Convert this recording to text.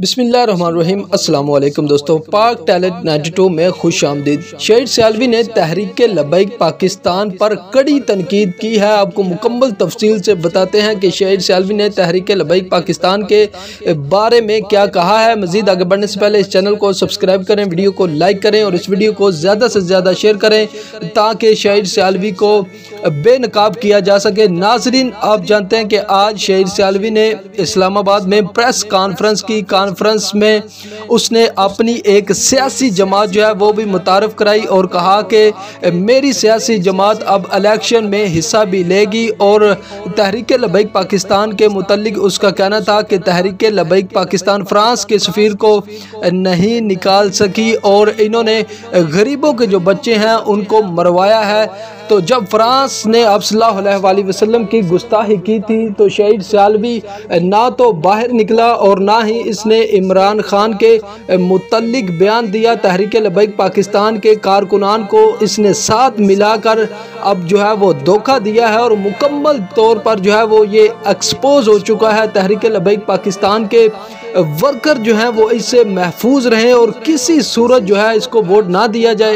बिस्मिल्लाहिर्रहमानिर्रहीम। अस्सलाम वालेकुम दोस्तों, पाक टैलेंट 92 में खुश आमदीद। शहीद सियालवी ने तहरीक लब्बैक पाकिस्तान पर कड़ी तनकीद की है। आपको मुकम्मल तफसील से बताते हैं कि शहीद सियालवी ने तहरीक लब्बैक पाकिस्तान के बारे में क्या कहा है। मजीद आगे बढ़ने से पहले इस चैनल को सब्सक्राइब करें, वीडियो को लाइक करें और इस वीडियो को ज़्यादा से ज़्यादा शेयर करें ताकि शहीद सियालवी को बेनकाब किया जा सके। नाजरीन, आप जानते हैं कि आज शहीद सियालवी ने इस्लामाबाद में प्रेस कॉन्फ्रेंस की। कॉन्फ्रेंस में उसने अपनी एक सियासी जमात जो है वो भी मुतारफ़ कराई और कहा कि मेरी सियासी जमात अब इलेक्शन में हिस्सा भी लेगी। और तहरीक लब्बैक पाकिस्तान के मुतल्लिक उसका कहना था कि तहरीक लब्बैक पाकिस्तान फ्रांस के सफ़ीर को नहीं निकाल सकी और इन्होंने गरीबों के जो बच्चे हैं उनको मरवाया है। तो जब फ्रांस ने आप सल्लल्लाहु अलैहि वसल्लम की गुस्ताखी की थी तो शहीद सियालवी ना तो बाहर निकला और ना ही इसने इमरान खान के मुतल्लिक बयान दिया। तहरीक लब्बैक पाकिस्तान के कारकुनान को इसने साथ मिलाकर अब जो है वो धोखा दिया है और मुकम्मल तौर पर जो है वो ये एक्सपोज हो चुका है। तहरीक लब्बैक पाकिस्तान के वर्कर जो हैं वो इससे महफूज रहें और किसी सूरत जो है इसको वोट ना दिया जाए।